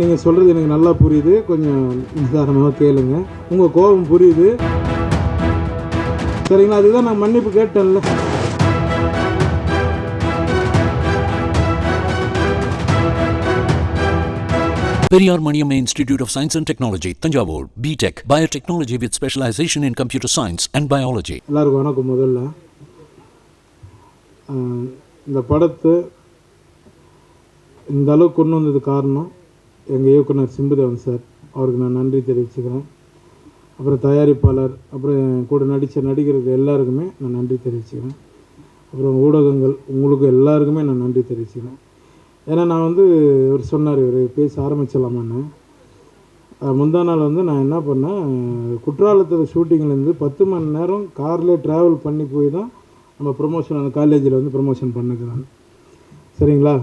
நீங்கள் சொல்கிறது எனக்கு நல்லா புரியுது. கொஞ்சம் நிதானமாக கேளுங்க. உங்கள் கோபம் புரியுது. சரிங்களா? அதுதான் நான் மன்னிப்பு கேட்டேன்ல. Periyar Maniamma Institute of Science and Technology, Tanjavur, B.Tech, Biotechnology with specialization in computer science and biology. எல்லாருக்கும் வணக்கம். முதல்ல இந்த படத்தை இந்த அளவுக்கு கொண்டு வந்தது காரணம் எங்கள் இயக்குனர் சிம்புதேவன் சார். அவருக்கு நான் நன்றி தெரிவிச்சுக்கிறேன். அப்புறம் தயாரிப்பாளர், அப்புறம் கூட நடித்த நடிகர்கள் எல்லாருக்குமே நான் நன்றி தெரிவிச்சுக்கிறேன். அப்புறம் ஊடகங்கள் உங்களுக்கு எல்லாருக்குமே நான் நன்றி தெரிவிச்சுக்கிறேன். ஏன்னா நான் இவர் சொன்னார், இவர் பேச ஆரம்பிச்சிடலாமான்னு. முந்தா நாள் நான் என்ன பண்ணேன், குற்றாலத்தில் ஷூட்டிங்லேருந்து 10 மணி நேரம் கார்லேயே ட்ராவல் பண்ணி போய் தான் நம்ம ப்ரொமோஷன் அந்த காலேஜில் ப்ரொமோஷன் பண்ணுறேன். சரிங்களா?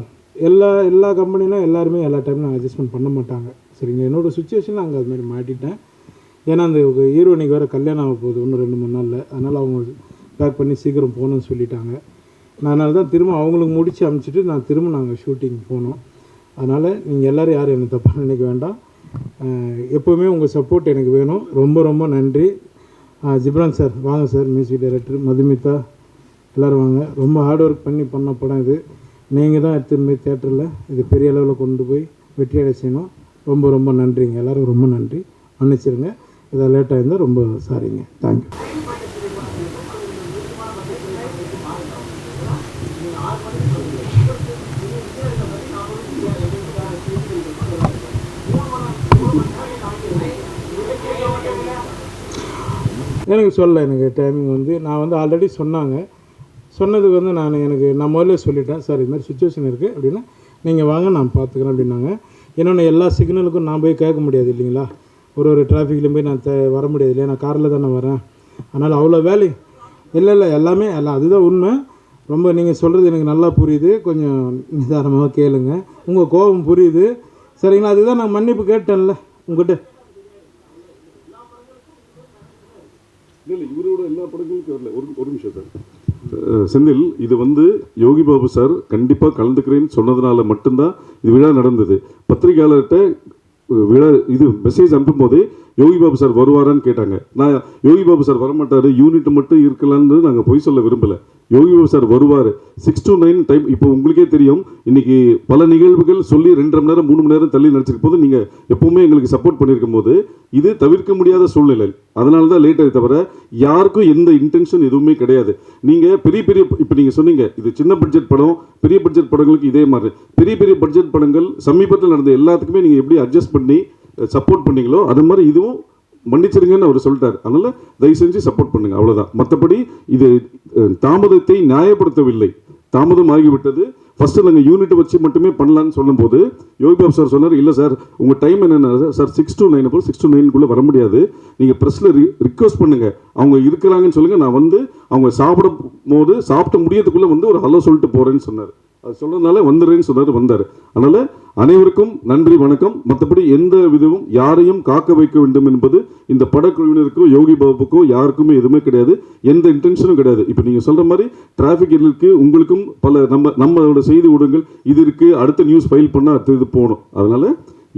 எல்லா கம்பெனிலும் எல்லாருமே எல்லா டைம்லும் அட்ஜஸ்ட்மெண்ட் பண்ண மாட்டாங்க. சரிங்களா? என்னோடய சுச்சுவேஷனில் அங்கே அதுமாரி மாட்டிட்டேன். ஏன்னா அந்த ஹீரோனிக்கு வேறு கல்யாணம் ஆக போகுது இன்னும் 2-3 நாளில். அதனால் அவங்க பேக் பண்ணி சீக்கிரம் போகணுன்னு சொல்லிட்டாங்க. நான் அதனால தான் திரும்ப அவங்களுக்கு முடித்து அனுப்பிச்சிட்டு நாங்கள் ஷூட்டிங் போனோம். அதனால் நீங்கள் எல்லோரும் யாரும் எனக்கு தப்பாக நினைக்க வேண்டாம். எப்போவுமே உங்கள் சப்போர்ட் எனக்கு வேணும். ரொம்ப ரொம்ப நன்றி. ஜிப்ரான் சார் வாங்க சார், மியூசிக் டைரக்டர், மதுமிதா எல்லோரும் வாங்க. ரொம்ப ஹார்ட் ஒர்க் பண்ண படம் இது. நீங்கள் தான் எடுத்துன்னு போய் தேட்டரில் இது பெரிய அளவில் கொண்டு போய் வெற்றியடை செய்யணும். ரொம்ப ரொம்ப நன்றிங்க. எல்லோரும் ரொம்ப நன்றி. மன்னிச்சிருங்க இதை லேட்டாக இருந்தால் ரொம்ப சாரிங்க. தேங்க்யூ. எனக்கு எனக்கு டைமிங் நான் ஆல்ரெடி சொன்னதுக்கு நான் முதல்ல சொல்லிட்டேன், சார் இது மாதிரி சுச்சுவேஷன் இருக்குது அப்படின்னா நீங்கள் வாங்க நான் பார்த்துக்கிறேன் அப்படின்னாங்க. இன்னொன்று எல்லா சிக்னலுக்கும் நான் போய் கேட்க முடியாது இல்லைங்களா? ஒரு டிராஃபிக்லேயும் போய் நான் வர முடியாது இல்லையா? நான் காரில் தானே வரேன். அதனால் அவ்வளோ வேலை இல்லை எல்லாமே அதுதான் உண்மை. ரொம்ப நீங்கள் சொல்கிறது எனக்கு நல்லா புரியுது. கொஞ்சம் நிதானமாக கேளுங்க. உங்கள் கோபம் புரியுது. சரிங்களா? அதுதான் நான் மன்னிப்பு கேட்டேன்ல உங்கள்கிட்ட. இல்லை இவரோட எல்லா படங்களுக்கும் வரல. ஒரு நிமிஷம் சார். செந்தில், இது யோகி பாபு சார் கண்டிப்பாக கலந்துக்கிறேன்னு சொன்னதுனால மட்டும்தான் இது விழா நடந்தது. பத்திரிகையாளர்கிட்ட விழா இது மெசேஜ் அனுப்பும் போதே யோகி பாபு சார் வருவாரான்னு கேட்டாங்க. நான் யோகி பாபு சார் வரமாட்டார், யூனிட் மட்டும் இருக்கலான்னு நாங்கள் பொய் சொல்ல விரும்பலை. யோகி பாபு சார் வருவார். 6 to 9 டைம். இப்போ உங்களுக்கே தெரியும், இன்னைக்கு பல நிகழ்வுகள் சொல்லி 2.5 மணி நேரம் 3 மணி நேரம் தள்ளி நடிச்சிருக்கும் போது நீங்கள் எப்பவுமே எங்களுக்கு சப்போர்ட் பண்ணியிருக்கும் போது இது தவிர்க்க முடியாத சூழ்நிலை. அதனால தான் லேட் ஆகி, தவிர யாருக்கும் எந்த இன்டென்ஷன் எதுவுமே கிடையாது. நீங்கள் பெரிய இப்போ நீங்கள் சொன்னீங்க இது சின்ன பட்ஜெட் படம், பெரிய பட்ஜெட் படங்களுக்கு இதே மாதிரி பெரிய பட்ஜெட் படங்கள் சமீபத்தில் நடந்த எல்லாத்துக்குமே நீங்கள் எப்படி அட்ஜஸ்ட் பண்ணி சப்போர்ட் பண்ணீங்களோ அது மாதிரி இதுவும் மன்னிச்சிருங்கன்னு அவர் சொல்லிட்டார். அதனால் தயவு செஞ்சு சப்போர்ட் பண்ணுங்கள், அவ்வளோதான். மற்றபடி இது தாமதத்தை நியாயப்படுத்தவில்லை. தாமதம் ஆகிவிட்டது. ஃபஸ்ட்டு நாங்கள் யூனிட் வச்சு மட்டுமே பண்ணலான்னு சொல்லும்போது யோகி பாபு சார் சொன்னார், இல்லை சார் உங்கள் டைம் என்னென்ன சார் 6 to 9 6 to 9 வர முடியாது, நீங்கள் ப்ரெஸ்ஸில் ரிக்வஸ்ட் பண்ணுங்கள், அவங்க இருக்கிறாங்கன்னு சொல்லுங்கள், நான் அவங்க சாப்பிட்டு முடியறதுக்குள்ளே ஒரு ஹலோ சொல்லிட்டு போகிறேன்னு சொன்னார். அது சொல்கிறதுனால வந்துடுறேன்னு சொன்னார், வந்தார். அதனால் அனைவருக்கும் நன்றி, வணக்கம். மற்றபடி எந்த விதமும் யாரையும் காக்க வைக்க வேண்டும் என்பது இந்த படக்குழுவினருக்கோ யோகி பாபுக்கோ யாருக்குமே எதுவுமே கிடையாது. எந்த இன்டென்ஷனும் கிடையாது. இப்போ நீங்கள் சொல்கிற மாதிரி டிராஃபிக் இருக்குது, உங்களுக்கும் பல நம்மளோட செய்தி ஊடகங்கள் இது இருக்குது, அடுத்த நியூஸ் ஃபைல் பண்ணால் அடுத்த இது போகணும். அதனால்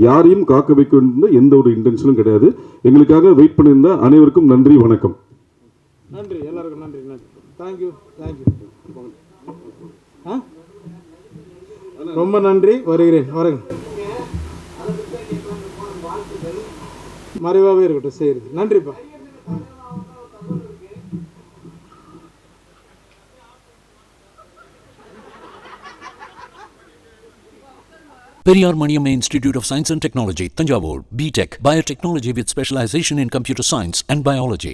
யாரையும் காக்க வைக்க வேண்டும் எந்த ஒரு இன்டென்ஷனும் கிடையாது. எங்களுக்காக வெயிட் பண்ணியிருந்த அனைவருக்கும் நன்றி, வணக்கம். நன்றி, எல்லாருக்கும் நன்றி. தேங்க்யூ. ரொம்ப நன்றி. வருகிறேன். மறைவாகவே இருக்கட்டும் செய்யுது. நன்றிப்பா. Periyar Maniamma Institute of Science and Technology, Tanjavur, B.Tech, Biotechnology with specialization in computer science and biology.